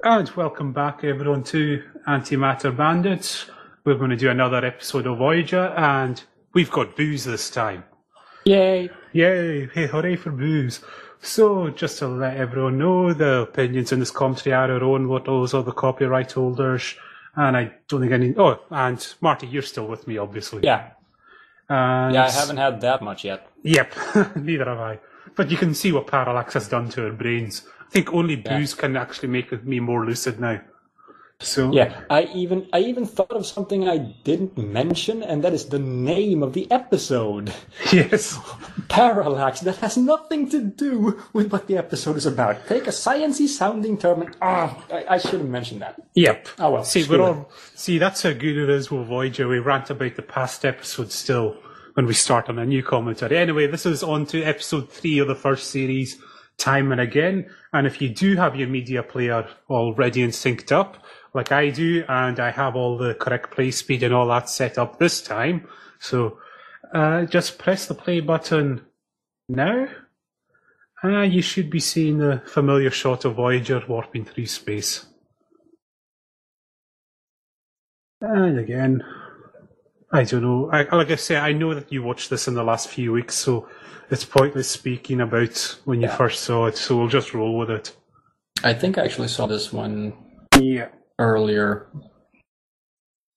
And welcome back, everyone, to Antimatter Bandits. We're going to do another episode of Voyager, and we've got booze this time. Yay! Yay! Hey, hooray for booze. So, just to let everyone know, the opinions in this commentary are our own, what those are the copyright holders, and I don't think any... Oh, and Marty, you're still with me, obviously. Yeah. And... Yeah, I haven't had that much yet. Yep, neither have I. But you can see what Parallax has done to our brains. I think only booze can actually make me more lucid now. So yeah, I even thought of something I didn't mention, and that is the name of the episode. Yes, Parallax. That has nothing to do with what the episode is about. Take a sciencey sounding term and I should have mentioned that. Yep. Oh well. See, that's how good it is with Voyager. We rant about the past episodes still when we start on a new commentary. Anyway, this is on to episode 3 of the first series, Time and Again. And if you do have your media player all ready and synced up, like I do, and I have all the correct play speed and all that set up this time, so just press the play button now. You should be seeing the familiar shot of Voyager warping through space. And again, I don't know. Like I say, I know that you watched this in the last few weeks, so it's pointless speaking about when you first saw it, so we'll just roll with it. I think I actually saw this one earlier,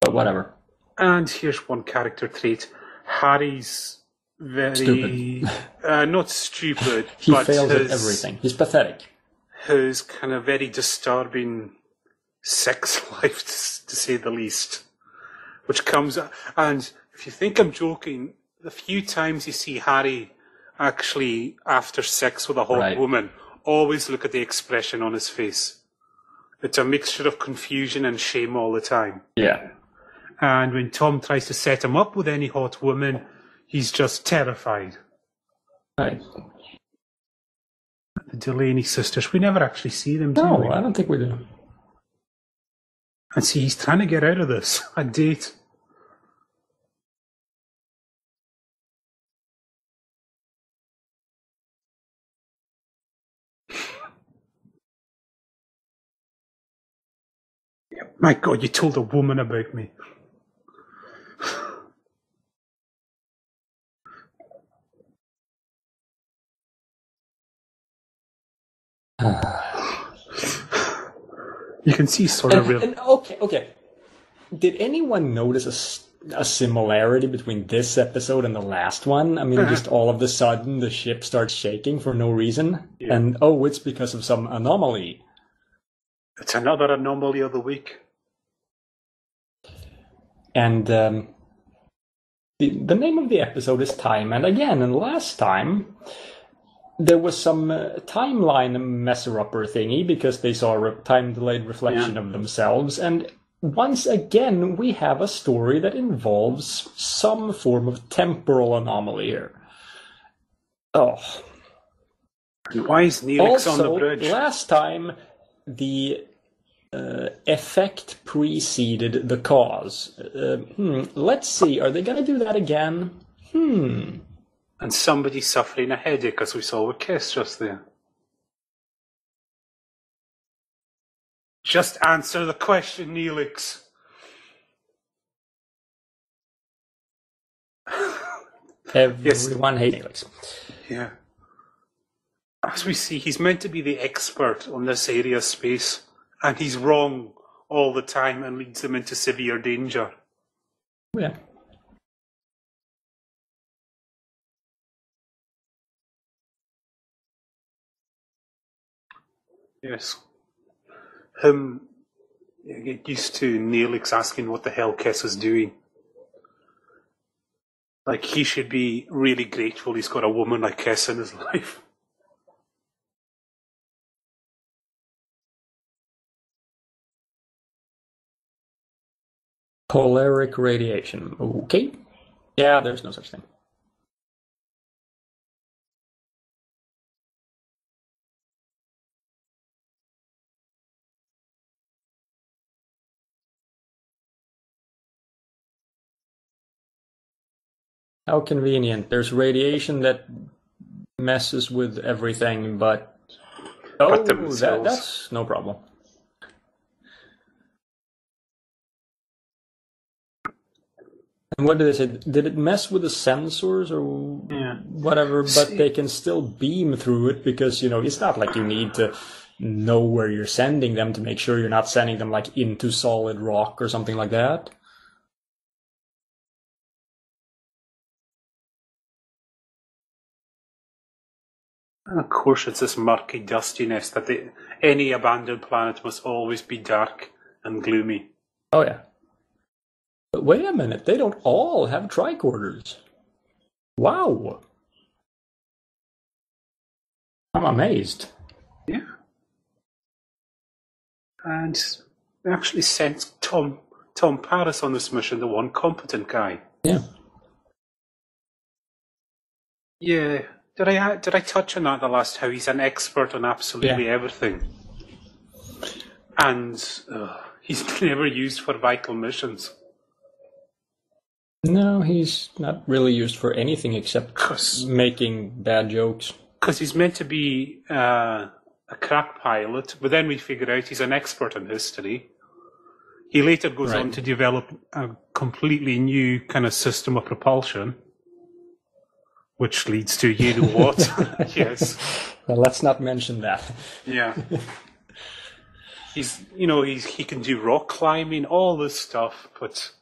but whatever. And here's one character trait. Harry's very... Stupid. Not stupid, he but fails at everything. He's pathetic. His kind of very disturbing sex life, to say the least. Which comes... And if you think I'm joking, the few times you see Harry actually after sex with a hot woman, always look at the expression on his face. It's a mixture of confusion and shame all the time. Yeah. And when Tom tries to set him up with any hot woman, he's just terrified. Right. The Delaney sisters, we never actually see them, do we? No, I don't think we do. And see, he's trying to get out of this. A date. My God, you told a woman about me. You can see sort of real... Okay. Did anyone notice a similarity between this episode and the last one? I mean, just all of a sudden the ship starts shaking for no reason. Yeah. And, it's because of some anomaly. It's another anomaly of the week. And the name of the episode is Time and Again. And last time, there was some timeline messer-upper thingy because they saw a time-delayed reflection of themselves. And once again, we have a story that involves some form of temporal anomaly here. Oh. And why is Neelix on the bridge? Last time, the effect preceded the cause. Let's see, are they going to do that again? And somebody suffering a headache, as we saw with Kiss just there. Just answer the question, Neelix. Everyone hates Neelix. Yeah. As we see, he's meant to be the expert on this area of space, and he's wrong all the time and leads them into severe danger. Yeah. Yes. Get used to Neelix asking what the hell Kess is doing. Like, he should be really grateful he's got a woman like Kess in his life. Polaric radiation. Okay. Yeah, there's no such thing. How convenient. There's radiation that messes with everything, but that's no problem. what did they say? Did it mess with the sensors or whatever? But they can still beam through it because, it's not like you need to know where you're sending them to make sure you're not sending them like into solid rock or something like that. And of course, it's this murky dustiness that any abandoned planet must always be dark and gloomy. Oh, yeah. But wait a minute, they don't all have tricorders. Wow. I'm amazed. Yeah. And they actually sent Tom Paris on this mission, the one competent guy. Yeah. Yeah. Did I touch on that the last? How he's an expert on absolutely everything, and he's never used for vital missions. No, he's not really used for anything except making bad jokes. Because he's meant to be a crack pilot, but then we figure out he's an expert in history. He later goes on to develop a completely new kind of system of propulsion, which leads to you know what? Yes. Well, let's not mention that. Yeah. He can do rock climbing, all this stuff, but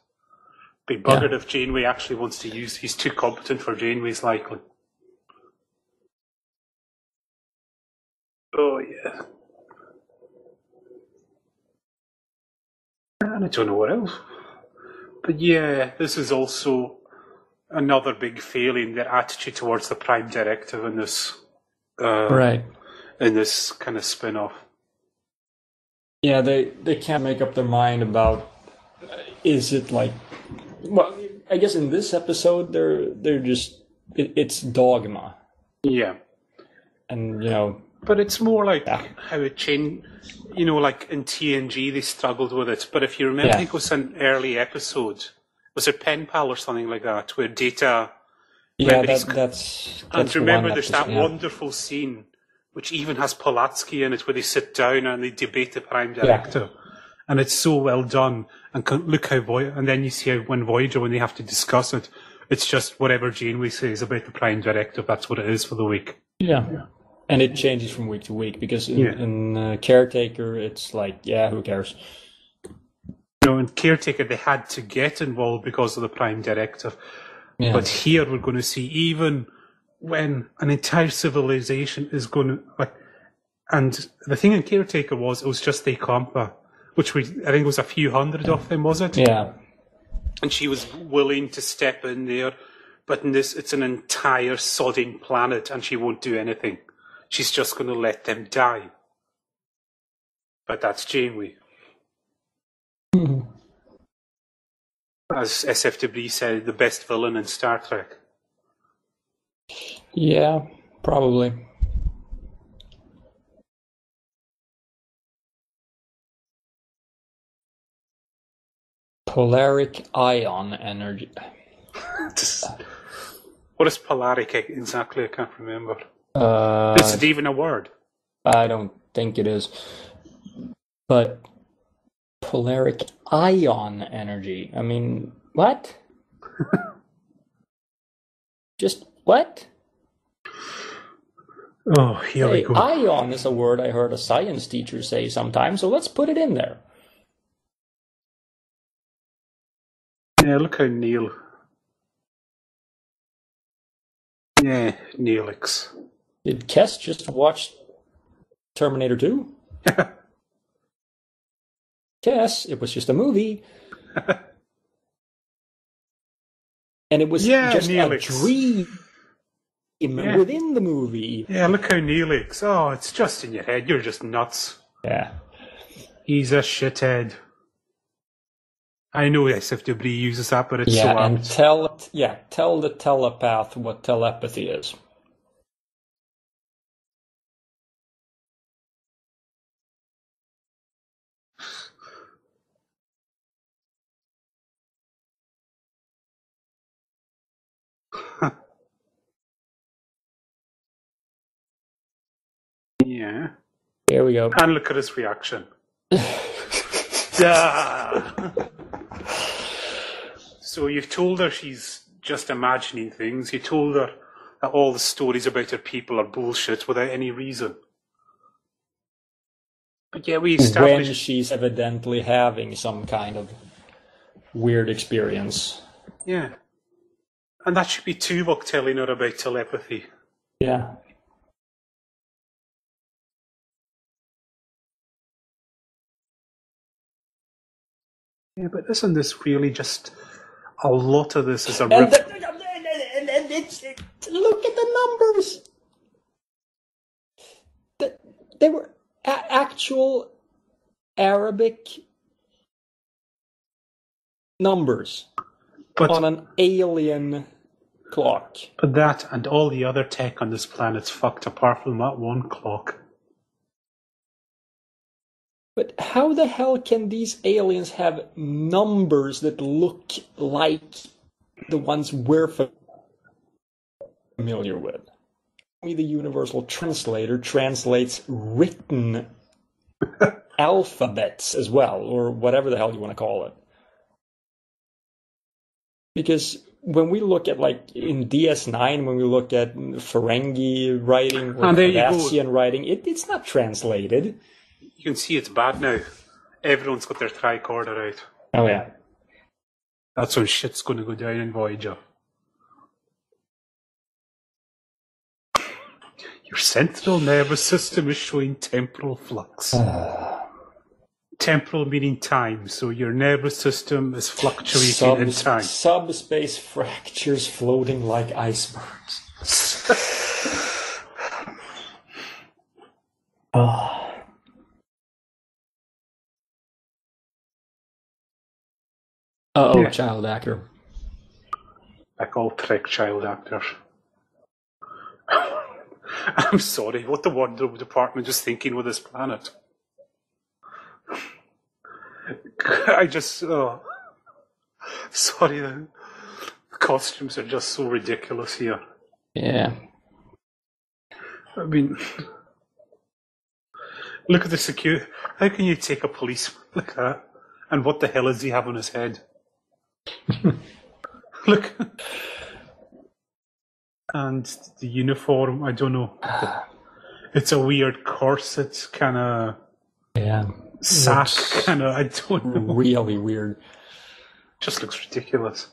be buggered if Janeway actually wants to use. He's too competent for Janeway's likely. Oh yeah. And I don't know what else. But yeah, this is also another big failing, their attitude towards the Prime Directive in this in this kind of spin-off. Yeah, they can't make up their mind about is it like, well, I guess in this episode they're just it's dogma. Yeah. And but it's more like how it changed. Like in TNG they struggled with it, but if you remember, I think it was an early episode. Was it Pen Pal or something like that, where Data... Yeah, that's and remember, there's that wonderful scene, which even has Polatsky in it, where they sit down and they debate the Prime Directive. And it's so well done. And look how and then you see how when Voyager, when they have to discuss it, it's just whatever Janeway says about the Prime Directive, that's what it is for the week. Yeah. And it changes from week to week, because in Caretaker, it's like, who cares? In Caretaker, they had to get involved because of the Prime Directive. Yeah. But here we're going to see, even when an entire civilization is going to... and the thing in Caretaker it was just the Kampa, which I think was a few hundred of them, was it? Yeah. And she was willing to step in there, but in this, it's an entire sodding planet, and she won't do anything. She's just going to let them die. But that's Janeway. As SF Debris said, the best villain in Star Trek. Yeah, probably. Polaric ion energy. What is polaric exactly? I can't remember. Is it even a word? I don't think it is. But polaric ion energy. I mean, what? Just what? Oh, here we go. Ion is a word I heard a science teacher say sometimes, so let's put it in there. Yeah, look how Neil. Yeah, Neelix. Did Kess just watch Terminator 2? Kess, it was just a movie. And it was just Neelix. A dream within the movie. Yeah, look how Neelix. Oh, it's just in your head. You're just nuts. Yeah. He's a shithead. I know SF Debris uses that, but it's so apt. And tell the telepath what telepathy is. Yeah. There we go. And look at his reaction. So you've told her she's just imagining things. You told her that all the stories about her people are bullshit without any reason. But yeah, we established... When she's evidently having some kind of weird experience. Yeah. And that should be Tuvok telling her about telepathy. Yeah. Yeah, but isn't this really just... A lot of this is a And, riff... look at the numbers! They were actual Arabic numbers on an alien clock. But that and all the other tech on this planet's fucked apart from that one clock. But how the hell can these aliens have numbers that look like the ones we're familiar with? The Universal Translator translates written alphabets as well, or whatever the hell you want to call it. Because when we look at, like, in DS9, when we look at Ferengi writing or Cardassian writing, it's not translated. You can see it's bad now. Everyone's got their tricorder out. Oh, yeah. That's when shit's going to go down in Voyager. Your central nervous system is showing temporal flux. Temporal meaning time, so your nervous system is fluctuating in time. Subspace fractures floating like icebergs. Yeah. Child actor. Like all Trek child actors. I'm sorry, what the wardrobe department is thinking with this planet? I just... sorry, the costumes are just so ridiculous here. Yeah. I mean... Look at the security. How can you take a policeman like that? And what the hell does he have on his head? Look. And the uniform, I don't know. It's a weird corset, kind of... Yeah. Sack, kind of, I don't know. Really weird. Just looks ridiculous.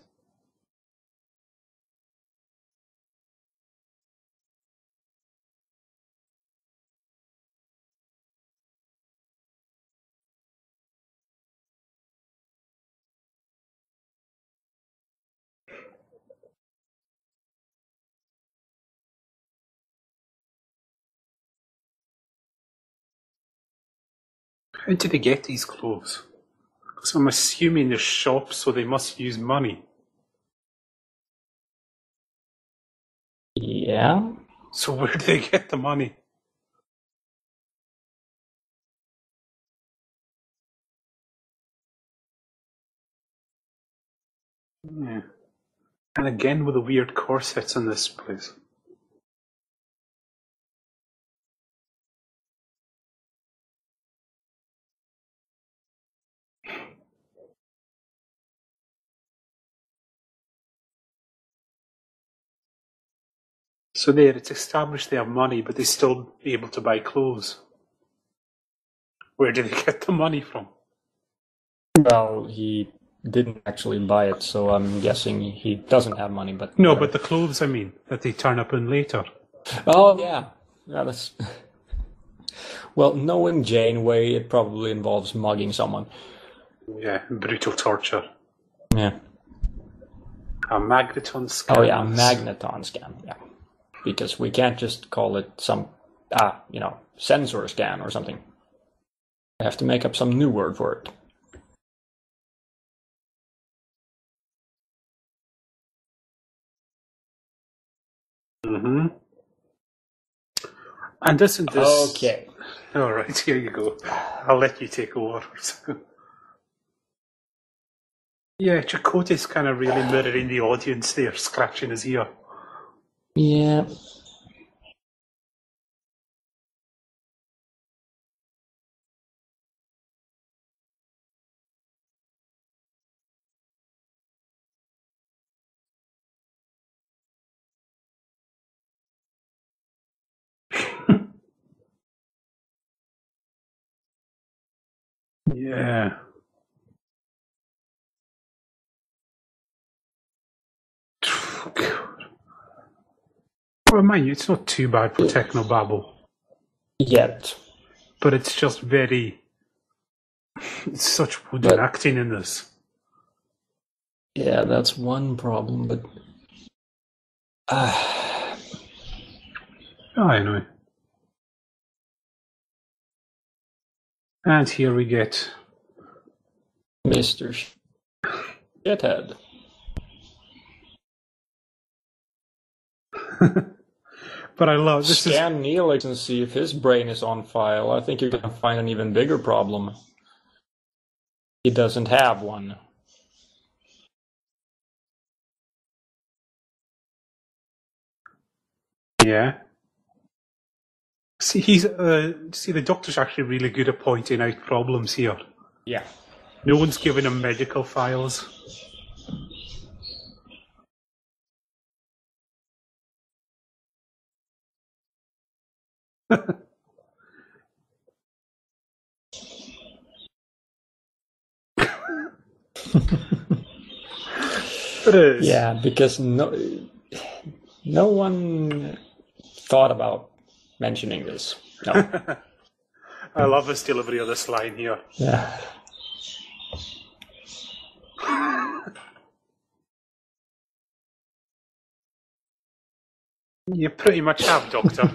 How did they get these clothes? Because I'm assuming they're shops, so they must use money. Yeah. So where do they get the money? Yeah. And again with the weird corsets in this place. So there, it's established they have money, but they still be able to buy clothes. Where do they get the money from? Well, he didn't actually buy it, so I'm guessing he doesn't have money, but... No, but the clothes, I mean, that they turn up in later. Oh, yeah. Yeah, that's... Well, knowing Janeway, it probably involves mugging someone. Yeah, brutal torture. Yeah. A magneton scan. Oh, yeah, a magneton scan, yeah. Because we can't just call it some, sensor scan or something. We have to make up some new word for it. Mm-hmm. And isn't this... Okay. All right, here you go. I'll let you take over. Yeah, Chakotay's kind of really mirroring the audience there, scratching his ear. Yeah. Yeah. God. Well, mind you, it's not too bad for Technobabble. Yet. But it's just very... It's such wooden acting in this. Yeah, that's one problem, but... I know. And here we get... Mr. Shithead. But I love this. Scan Neelix and see if his brain is on file. I think you're going to find an even bigger problem. He doesn't have one. Yeah. See, the doctor's actually really good at pointing out problems here. Yeah. No one's giving him medical files. It is. Yeah, because no one thought about mentioning this. No. I love this delivery of this line here. Yeah. You pretty much have, Doctor.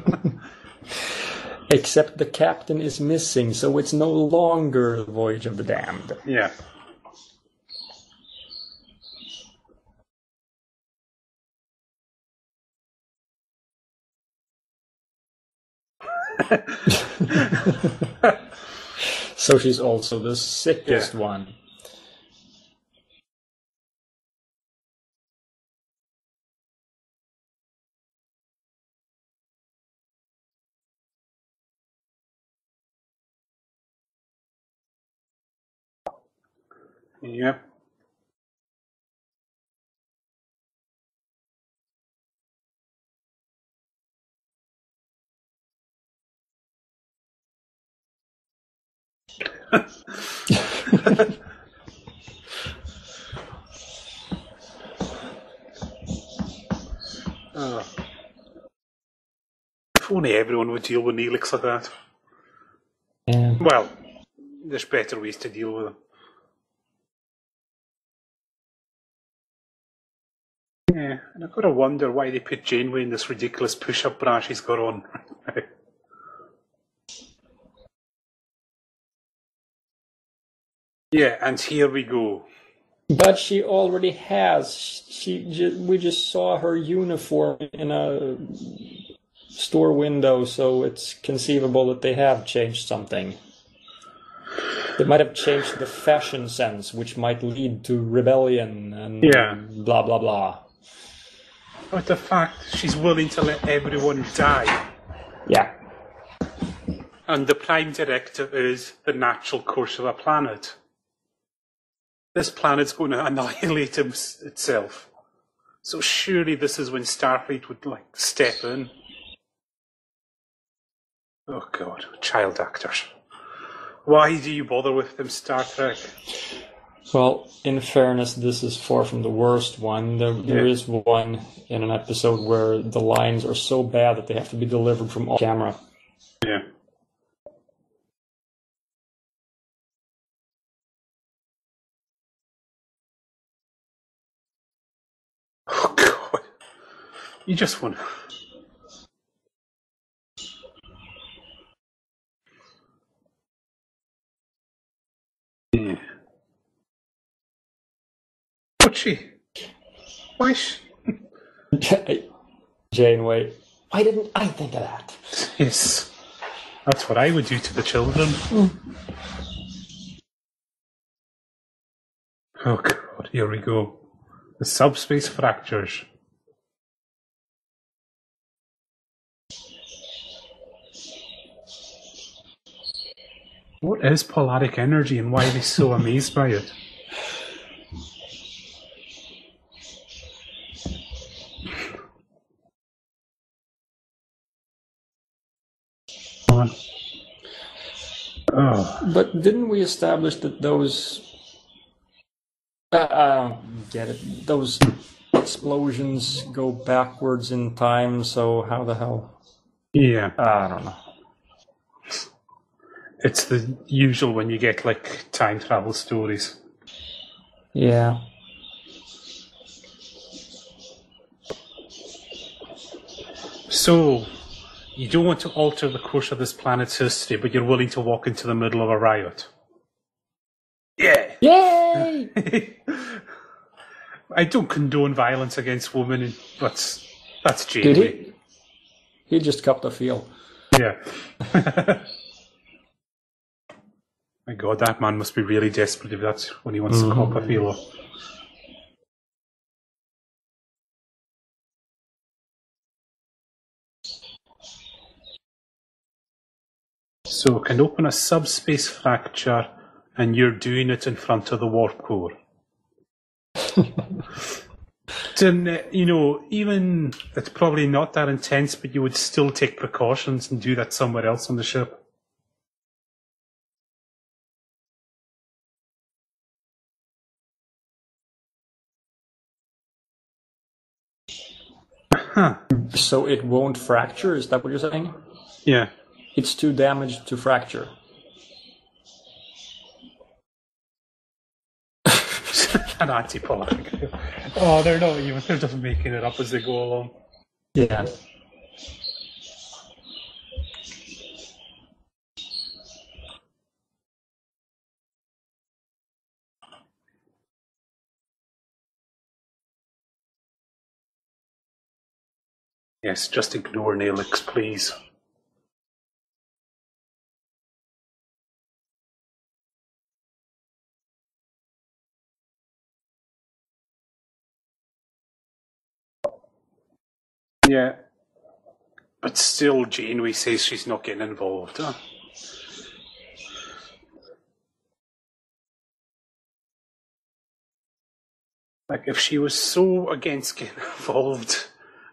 Except the captain is missing, so it's no longer the Voyage of the Damned. Yeah. So she's also the sickest one. Yep. Oh. If only everyone would deal with Neelix like that. Yeah. Well, there's better ways to deal with them. Yeah, and I've got to wonder why they put Janeway in this ridiculous push-up bra she's got on. Yeah, and here we go. But she already has. We just saw her uniform in a store window, so it's conceivable that they have changed something. They might have changed the fashion sense, which might lead to rebellion and blah blah blah. But the fact she's willing to let everyone die. Yeah. And the prime directive is the natural course of a planet. This planet's going to annihilate itself. So surely this is when Starfleet would step in. Oh God, child actors. Why do you bother with them, Star Trek? Well, in fairness, this is far from the worst one. There is one in an episode where the lines are so bad that they have to be delivered from off camera. Yeah. Oh God. You just want... Yeah. What's she? Why she? Janeway, why didn't I think of that? Yes. That's what I would do to the children. Oh God, here we go. The subspace fractures. What is polaric energy and why are they so amazed by it? Oh. But didn't we establish that those... get it. Those explosions go backwards in time, so how the hell? Yeah. I don't know. It's the usual when you get, like, time travel stories. Yeah. So, you don't want to alter the course of this planet's history, but you're willing to walk into the middle of a riot. Yeah! Yay! I don't condone violence against women, but that's Did Janeway. he? He just copped a feel. Yeah. My God, that man must be really desperate if that's when he wants to cop a feel. So, can open a subspace fracture, and you're doing it in front of the warp core. Then, even it's probably not that intense, but you would still take precautions and do that somewhere else on the ship. So it won't fracture? Is that what you're saying? Yeah. It's too damaged to fracture. An anti-politics. Oh, they're not even. They're just making it up as they go along. Yeah. Yes, just ignore Neelix, please. Yeah. But still, Janeway says she's not getting involved. Huh? Like, if she was so against getting involved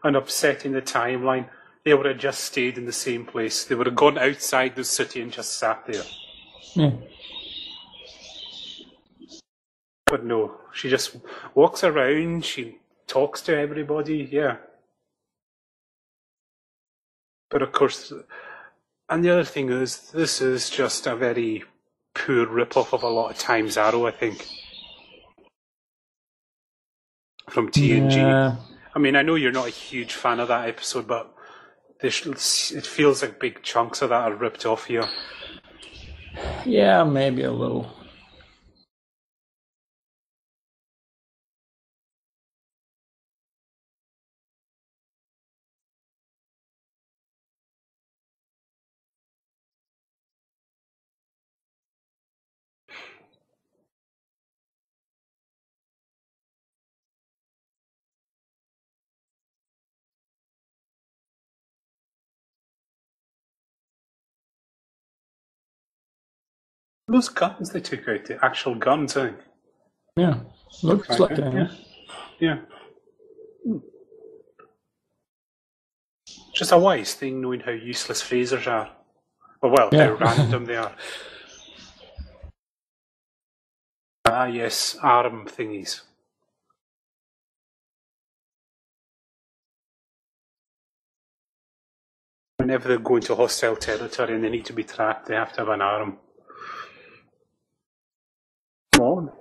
and upsetting the timeline, they would have just stayed in the same place. They would have gone outside the city and just sat there. Yeah. But no, she just walks around, she talks to everybody, yeah. But of course, and the other thing is, this is just a very poor rip-off of a lot of Time's Arrow, I think. From TNG. Yeah. I mean, I know you're not a huge fan of that episode, but it feels like big chunks of that are ripped off here. Yeah, maybe a little. Those guns they took out, the actual guns, I think. Yeah. Looks like it. Yeah. Just a wise thing, knowing how useless phasers are. Well, how random they are. Ah, yes, arm thingies. Whenever they go into hostile territory and they need to be tracked, they have to have an arm. Come on.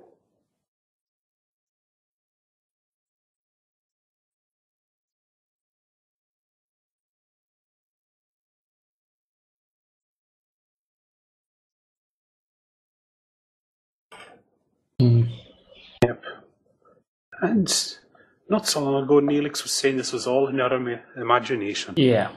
Yep. And not so long ago, Neelix was saying this was all in our imagination. Yeah.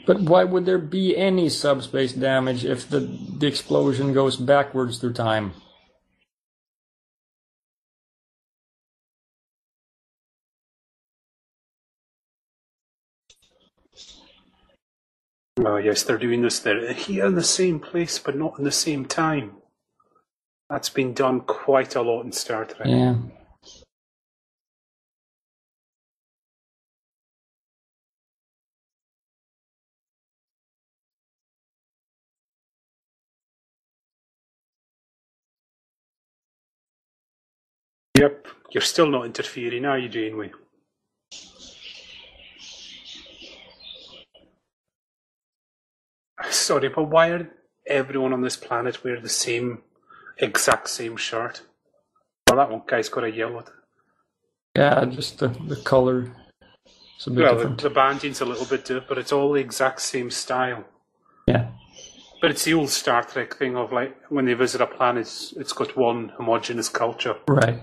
But why would there be any subspace damage if the explosion goes backwards through time? Oh yes, they're doing this. They're here in the same place, but not in the same time. That's been done quite a lot in Star Trek. Yeah. Yep. You're still not interfering, are you, Janeway? Sorry, but why are everyone on this planet wear the exact same shirt? Well, that one guy's got a yellow. Yeah, just the color. It's a bit different. The banding's a little bit different, but it's all the exact same style. Yeah. But it's the old Star Trek thing of like when they visit a planet, it's got one homogeneous culture. Right.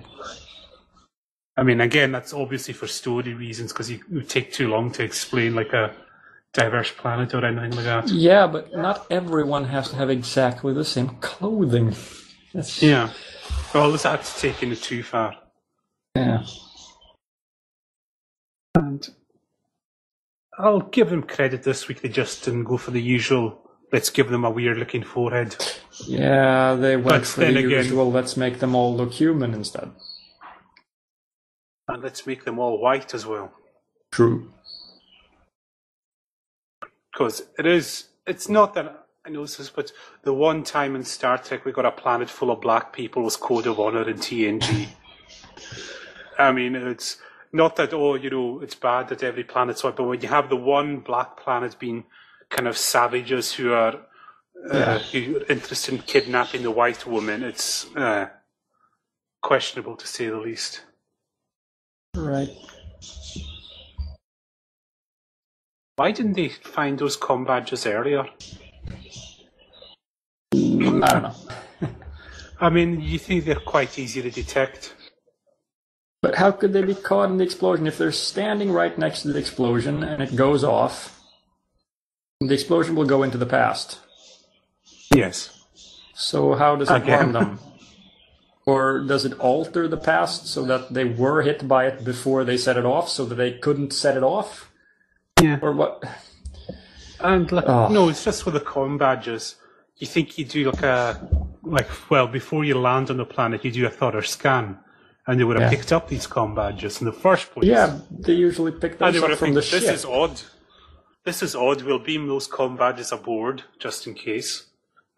I mean, again, that's obviously for story reasons because it would take too long to explain like a diverse planet or anything like that. Yeah, but not everyone has to have exactly the same clothing. Yeah. Well, that's taking it too far. Yeah. And I'll give them credit this week. They just didn't go for the usual, let's give them a weird-looking forehead. Yeah, they went for the usual, let's make them all look human instead. And let's make them all white as well. True. Because it's not that I know this, but the one time in Star Trek we got a planet full of black people was Code of Honor in TNG. I mean, it's not that, it's bad that every planet's white, but when you have the one black planet being kind of savages who are who are interested in kidnapping the white woman, it's questionable to say the least. Right. Why didn't they find those comm badges earlier? I don't know. I mean, you think they're quite easy to detect. But how could they be caught in the explosion if they're standing right next to the explosion and it goes off? The explosion will go into the past. Yes. So how does it harm them? Or does it alter the past so that they were hit by it before they set it off so that they couldn't set it off? Yeah. Or what? And no, it's just with the comm badges. You think you do before you land on the planet, you do a thorough scan, and they would have picked up these comm badges in the first place. Yeah, they usually pick those up from the ship. This is odd. This is odd. We'll beam those comm badges aboard just in case,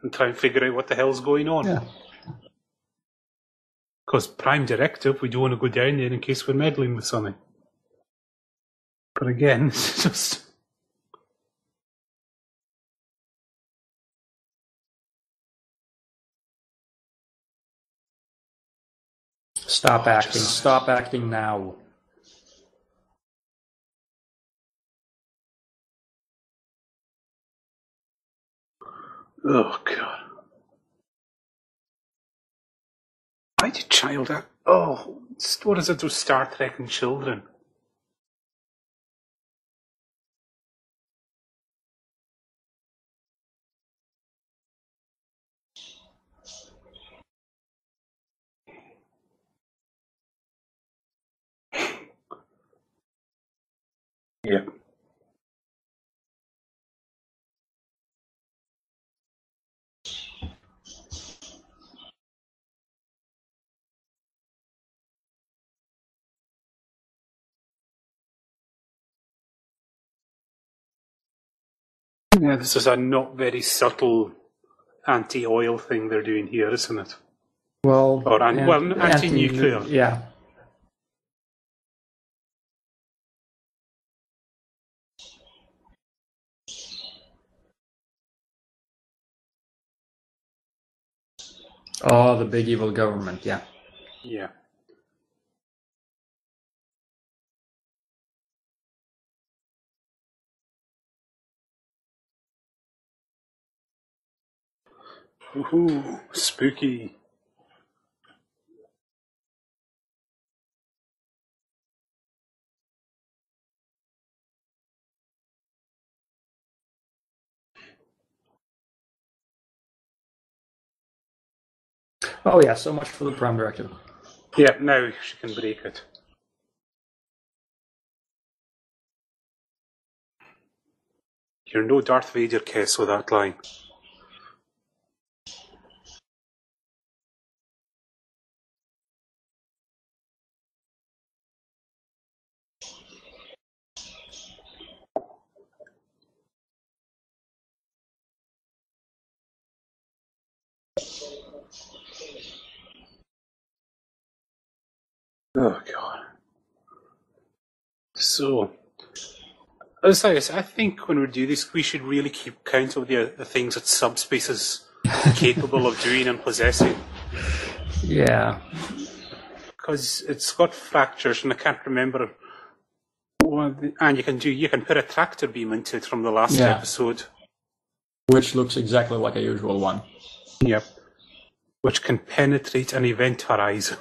and try and figure out what the hell's going on. Yeah. Because prime directive, we don't want to go down there in case we're meddling with something. But again, it's just... Stop acting. Stop acting now. Oh, God. Why did child act? Oh, what is it with Star Trek and children? Yeah. Yeah, this is a not very subtle anti-oil thing they're doing here, isn't it? Well, anti-nuclear. Yeah. Oh, the big evil government, yeah. Yeah. Ooh, spooky. Oh yeah, so much for the Prime Directive. Yeah, now she can break it. You're no Darth Vader, Kess, with that line. Oh, God. So, as I say, I think when we do this, we should really keep count of the things that subspace is capable of doing and possessing. Yeah. Because it's got fractures, and I can't remember. And you can put a tractor beam into it from the last episode, which looks exactly like a usual one. Yep. Which can penetrate an event horizon.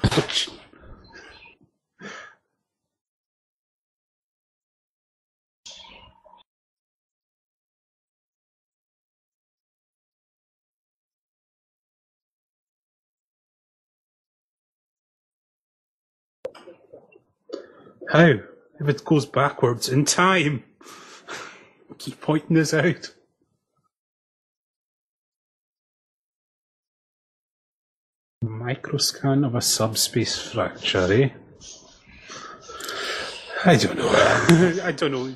How? If it goes backwards in time? Keep pointing this out. Microscan of a subspace fracture, eh? I don't know. I don't know.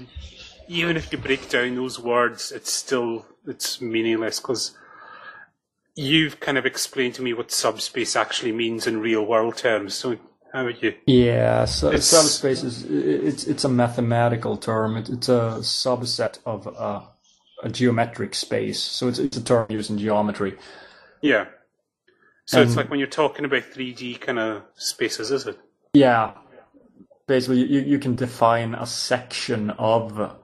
Even if you break down those words, it's meaningless, because you've kind of explained to me what subspace actually means in real world terms, so haven't you? Yeah, so subspace it's a mathematical term. It's a subset of a geometric space, so it's a term used in geometry. Yeah. So it's like when you're talking about 3D kind of spaces, is it? Yeah. Basically, you can define a section of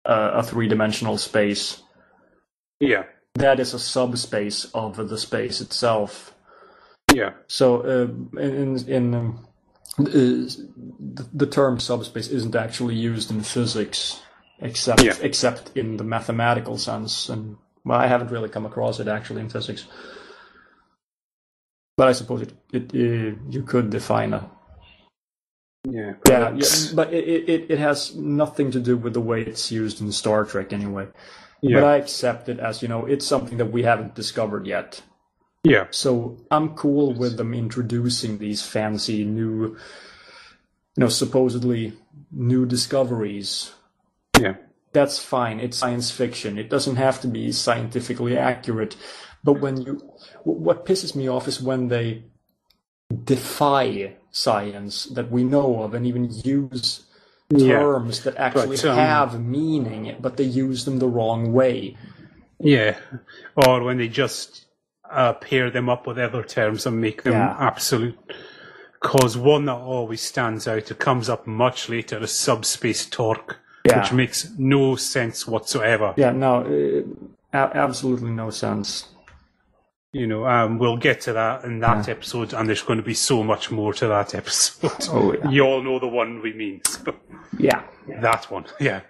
a three-dimensional space. Yeah. That is a subspace of the space itself. Yeah. So the term subspace isn't actually used in physics, except in the mathematical sense. And well, I haven't really come across it actually in physics. But I suppose you could define a. Yeah. But it has nothing to do with the way it's used in Star Trek anyway. Yeah. But I accept it as, it's something that we haven't discovered yet. Yeah. So I'm cool with them introducing these fancy new, supposedly new discoveries. Yeah. That's fine. It's science fiction. It doesn't have to be scientifically accurate. But what pisses me off is when they defy science that we know of and even use terms that actually have meaning, but they use them the wrong way. Yeah. Or when they just pair them up with other terms and make them absolute. Because one that always stands out, it comes up much later, is subspace torque, which makes no sense whatsoever. Yeah, no, absolutely no sense. We'll get to that in that episode, and there's going to be so much more to that episode. Oh, yeah. You all know the one we mean. So. Yeah. That one, yeah.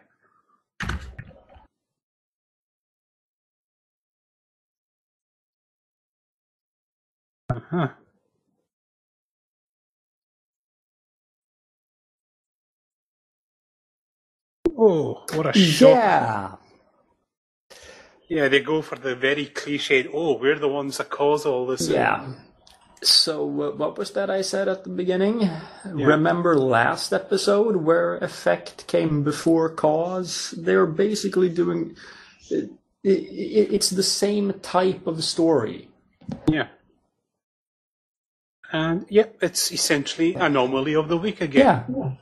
Uh-huh. Oh, what a shock. Yeah. Yeah, they go for the very cliched, we're the ones that cause all this. Yeah. So, what was that I said at the beginning? Yeah. Remember last episode where effect came before cause? They're basically doing... It's the same type of story. Yeah. And, it's essentially Anomaly of the Week again. Yeah.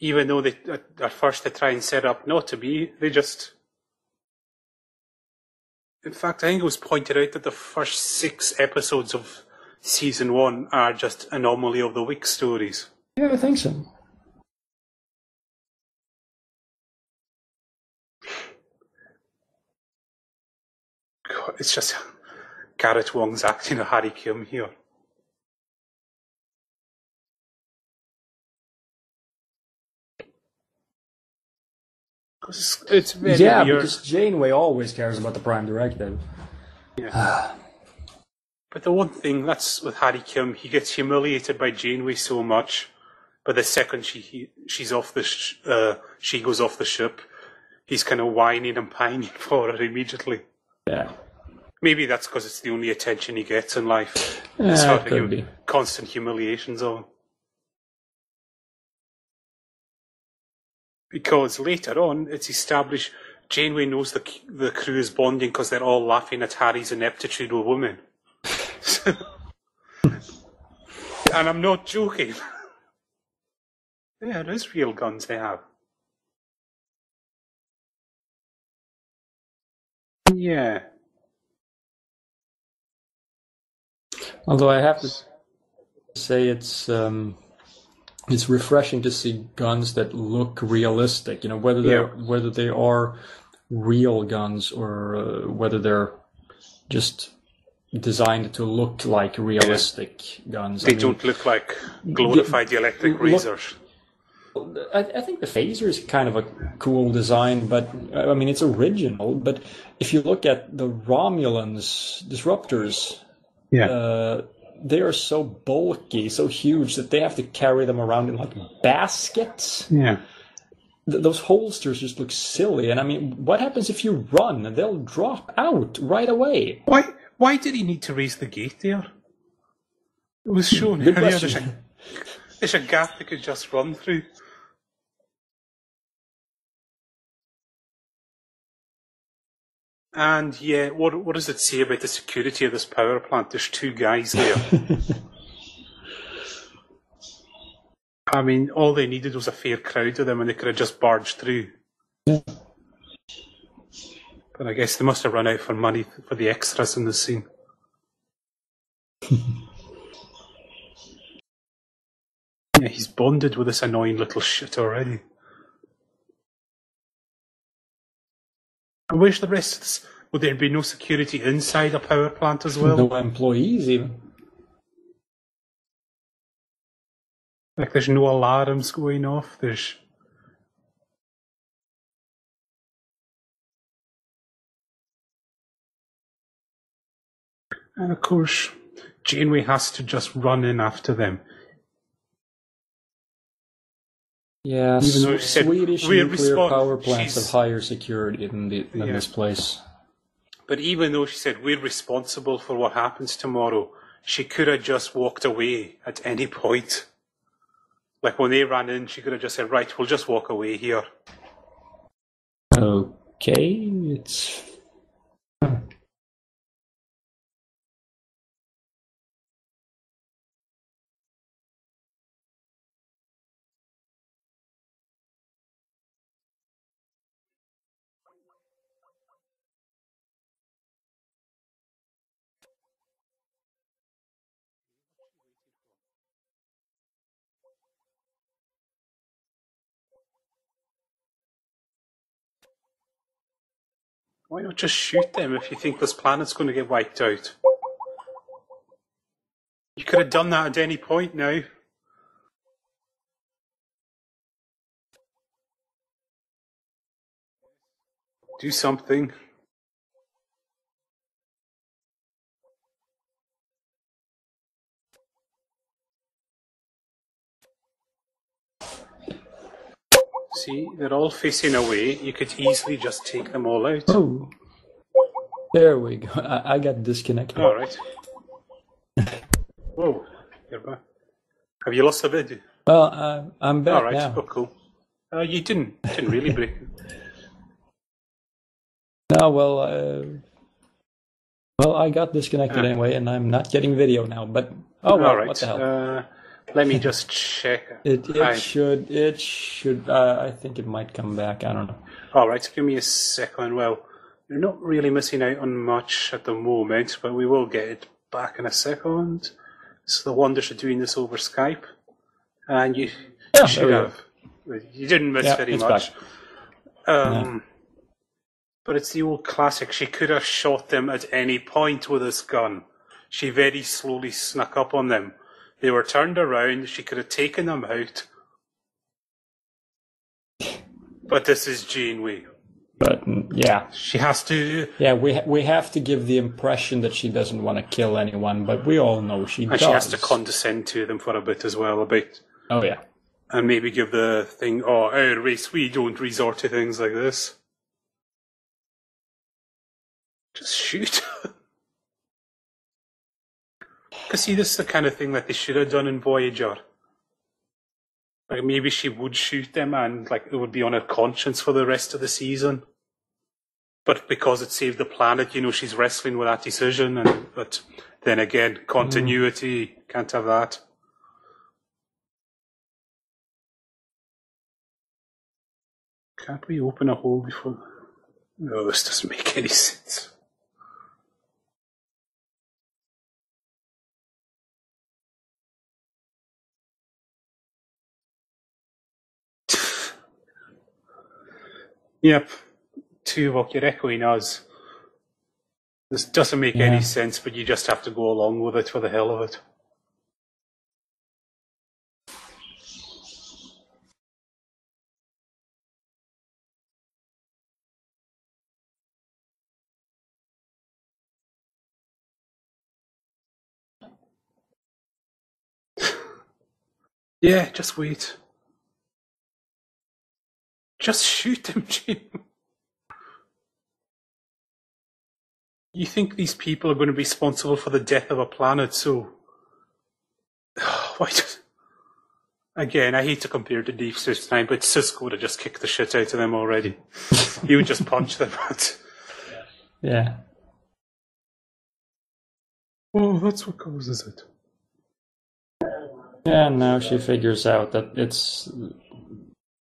Even though they at first they try and set up not to be, they just... In fact, I think it was pointed out that the first 6 episodes of Season 1 are just Anomaly of the Week stories. Yeah, I think so. God, it's just Garrett Wong's acting of Harry Kim here. It's very weird. Because Janeway always cares about the Prime Directive. Yeah. But the one thing, that's with Harry Kim, he gets humiliated by Janeway so much, but the second she's off she goes off the ship, he's kind of whining and pining for her immediately. Yeah. Maybe that's because it's the only attention he gets in life. It could be. Constant humiliations of him. Because later on, it's established Janeway knows the crew is bonding because they're all laughing at Harry's ineptitude with women. And I'm not joking. Yeah, it is real guns they have. Yeah. Although I have to say it's refreshing to see guns that look realistic. You know, whether they are real guns or whether they're just designed to look like realistic guns. They don't look like glorified electric razors. I think the phaser is kind of a cool design, but I mean it's original. But if you look at the Romulans disruptors, they are so bulky, so huge that they have to carry them around in like baskets. Yeah. Those holsters just look silly. And I mean, what happens if you run? They'll drop out right away. Why did he need to raise the gate there? It was shown earlier. There's a gap they could just run through. And yeah, what does it say about the security of this power plant? There's 2 guys there. I mean, all they needed was a fair crowd of them and they could have just barged through. But I guess they must have run out for money for the extras in the scene. Yeah, he's bonded with this annoying little shit already. And where's the rest of this? Would there be no security inside a power plant as well? No employees even. Like there's no alarms going off. And of course, Janeway has to just run in after them. Yeah, even though she said, Swedish nuclear power plants have higher security than this place. But even though she said, we're responsible for what happens tomorrow, she could have just walked away at any point. Like when they ran in, she could have just said, right, we'll just walk away here. Okay, it's... Why not just shoot them if you think this planet's going to get wiped out? You could have done that at any point now. Do something. See, they're all facing away. You could easily just take them all out. Oh, there we go. I got disconnected. All right. Whoa, you're back. Have you lost the video? Well, I'm back all right. now. Oh, cool. You didn't really break it. No, well, I got disconnected anyway, and I'm not getting video now. But oh well, right. What the hell? Let me just check. It should. I think it might come back. I don't know. All right, give me a second. Well, you're not really missing out on much at the moment, but we will get it back in a second. It's the wonders of doing this over Skype, and you should have. You didn't miss very much. But it's the old classic. She could have shot them at any point with this gun. She very slowly snuck up on them. They were turned around. She could have taken them out. But this is Janeway. But yeah, she has to. Yeah, we have to give the impression that she doesn't want to kill anyone, but we all know she does. And she has to condescend to them for a bit as well, a bit. Oh yeah. And maybe give the thing, our race, we don't resort to things like this. Just shoot. Because see, this is the kind of thing that they should have done in Voyager. Like maybe she would shoot them and like it would be on her conscience for the rest of the season. But because it saved the planet, she's wrestling with that decision. But then again, continuity, can't have that. Can't we open a hole before? No, this doesn't make any sense. Yep. Tuvok, you're echoing us. This doesn't make any sense, but you just have to go along with it for the hell of it. Yeah, just wait. Just shoot him, Jim. You think these people are going to be responsible for the death of a planet, so... Why does... Again, I hate to compare to Deep Space Nine, but Sisko would have just kicked the shit out of them already. He would just punch them. Yeah. Oh, that's what causes it. Yeah, now she figures out that it's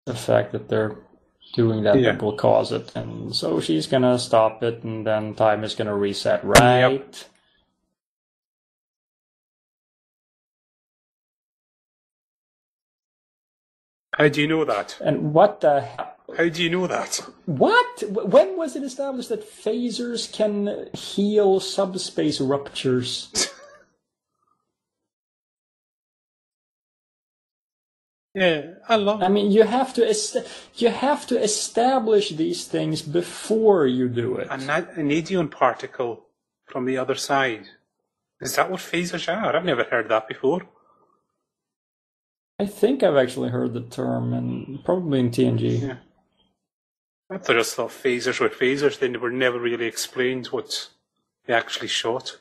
the fact that they're doing that that will cause it. And so she's going to stop it, and then time is going to reset, right? Yep. How do you know that? And what the hell? How do you know that? What? When was it established that phasers can heal subspace ruptures? Yeah, I mean, you have to establish these things before you do it. An adion particle from the other side. Is that what phasers are? I've never heard that before. I think I've actually heard the term, and probably in TNG. Yeah. I just thought phasers were phasers. They were never really explained what they actually shot.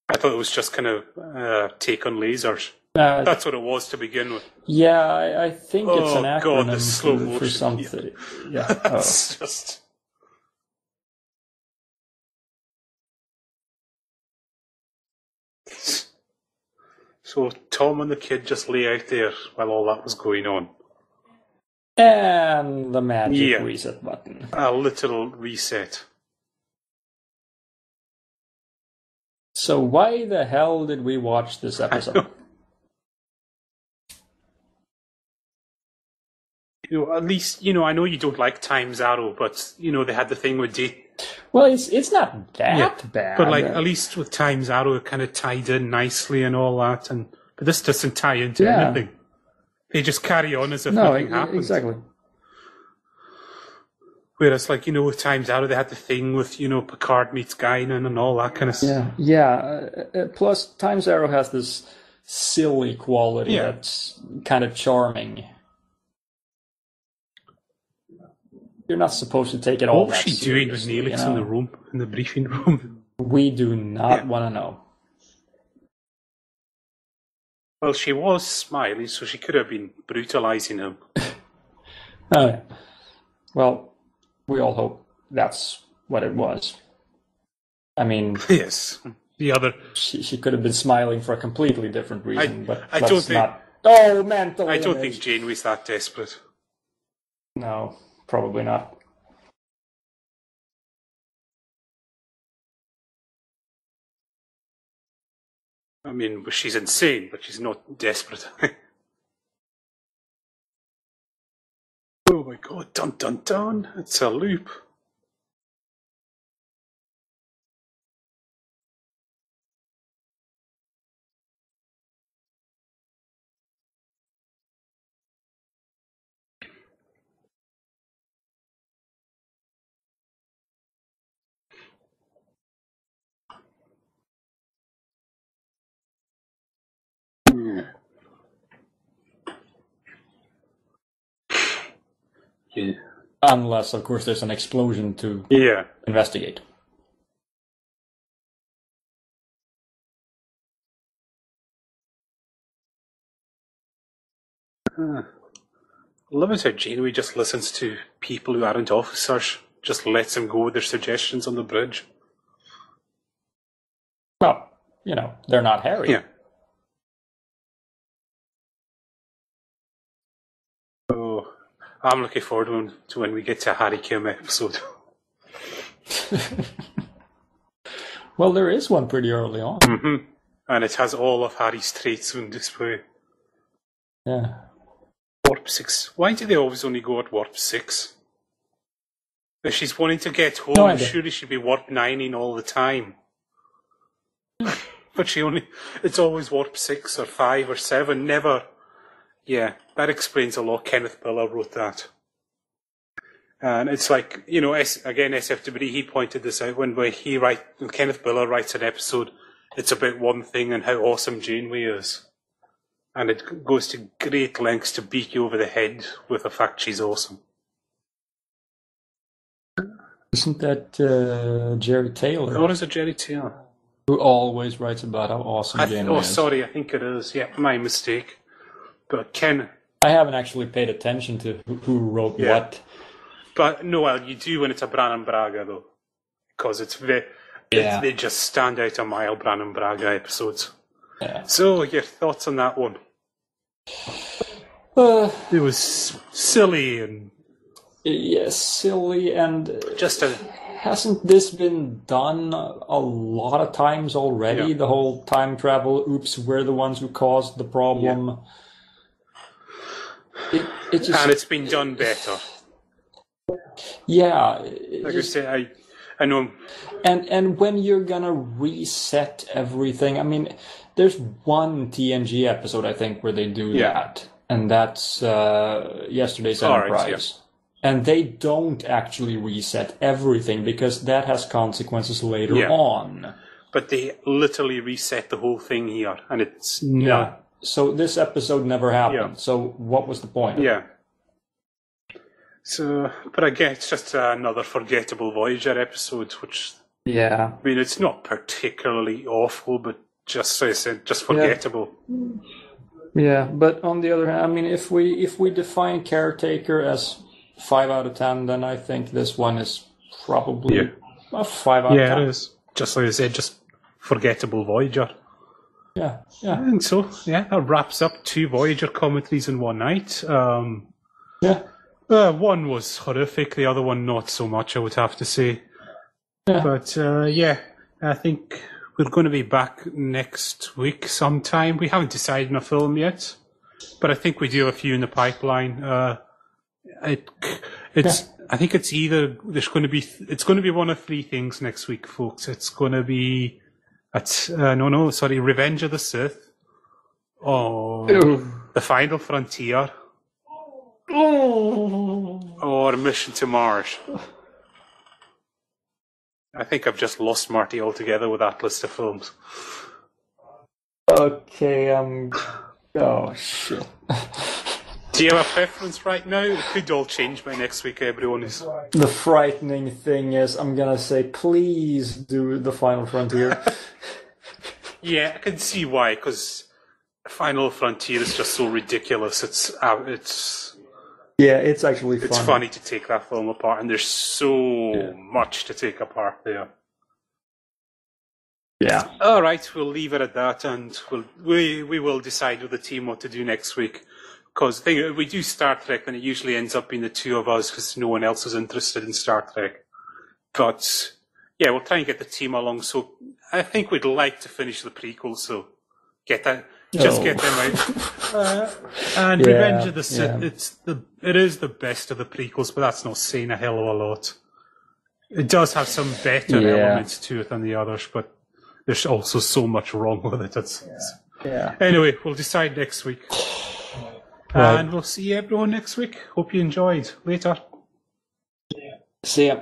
I thought it was just kind of take on lasers. That's what it was to begin with. Yeah, I think it's an acronym for something. Yeah. That's just... So Tom and the kid just lay out there while all that was going on. And the magic reset button. A literal reset. So why the hell did we watch this episode? At least, I know you don't like Time's Arrow, but, they had the thing with Well, it's not that bad. But, at least with Time's Arrow, it kind of tied in nicely and all that. But this doesn't tie into anything. They just carry on as if nothing happened. Exactly. Whereas, with Time's Arrow, they had the thing with, Picard meets Guinan and all that kind of stuff. Yeah. Plus, Time's Arrow has this silly quality that's kind of charming. You're not supposed to take it all that seriously. What was she doing with Neelix in the briefing room? We do not want to know. Well, she was smiling, so she could have been brutalizing him. Oh, yeah. Well, we all hope that's what it was. I mean... Yes. The other... She could have been smiling for a completely different reason, but I don't think... not... Oh, mental I don't think Janeway's that desperate. No. Probably not. I mean, she's insane, but she's not desperate. Oh my god, dun dun dun, it's a loop. Yeah. Unless, of course, there's an explosion to investigate. I love it how Janeway just listens to people who aren't officers, just lets them go with their suggestions on the bridge. Well, they're not Harry. Yeah. Oh, I'm looking forward to when we get to Harry Kim episode. Well, there is one pretty early on. Mm-hmm. And it has all of Harry's traits on display. Yeah. Warp 6. Why do they always only go at Warp 6? If she's wanting to get home, surely she'd be Warp 9ing all the time. But it's always Warp 6 or 5 or 7, never. Yeah, that explains a lot. Kenneth Miller wrote that. And it's like, again, SFWD, he pointed this out when Kenneth Miller writes an episode, it's about one thing and how awesome Janeway is. And it goes to great lengths to beat you over the head with the fact she's awesome. Isn't that Jerry Taylor? Or is it Jerry Taylor? Who always writes about how awesome Janeway is. Sorry, I think it is. Yeah, my mistake. But Ken... I haven't actually paid attention to who wrote what. But, no, well, you do when it's a Brannon Braga, though. Because they just stand out a mile, Brannon Braga episodes. Yeah. So, your thoughts on that one? It was silly and... Yes, silly and... Hasn't this been done a lot of times already? Yeah. The whole time travel, oops, we're the ones who caused the problem. Yeah. And it's been done better. Yeah. Like I say, I know. And when you're gonna reset everything, I mean, there's one TNG episode, I think, where they do that. And that's Yesterday's Enterprise. Yeah. And they don't actually reset everything because that has consequences later on. But they literally reset the whole thing here, and it's So this episode never happened. Yeah. So what was the point? Yeah. So, but again, it's just another forgettable Voyager episode, which I mean, it's not particularly awful, but just as I said, just forgettable. Yeah, but on the other hand, I mean, if we define Caretaker as 5 out of 10, then I think this one is probably a 5 out of 10. Yeah, it is. Just like I said, just forgettable Voyager. Yeah. And so, that wraps up 2 Voyager commentaries in one night. One was horrific, the other one not so much, I would have to say. Yeah. But, I think we're going to be back next week sometime. We haven't decided on a film yet, but I think we do have a few in the pipeline. I think it's either it's going to be one of 3 things next week, folks. It's going to be Revenge of the Sith, or The Final Frontier, or Mission to Mars. I think I've just lost Marty altogether with that list of films. Okay, oh shit. Do you have a preference right now? It could all change by next week, everyone is. The frightening thing is, I'm gonna say, please do The Final Frontier. Yeah, I can see why, because Final Frontier is just so ridiculous. It's actually funny. It's funny to take that film apart, and there's so much to take apart there. Yeah. All right, we'll leave it at that, and we will decide with the team what to do next week. Because if we do Star Trek, then it usually ends up being the 2 of us, because no one else is interested in Star Trek. But we'll try and get the team along. So I think we'd like to finish the prequels, so get them out. And Revenge of the Sith, it is the best of the prequels, but that's not saying a hell of a lot. It does have some better elements to it than the others, but there's also so much wrong with it. Anyway, we'll decide next week. Right. And we'll see everyone next week. Hope you enjoyed. Later. See ya.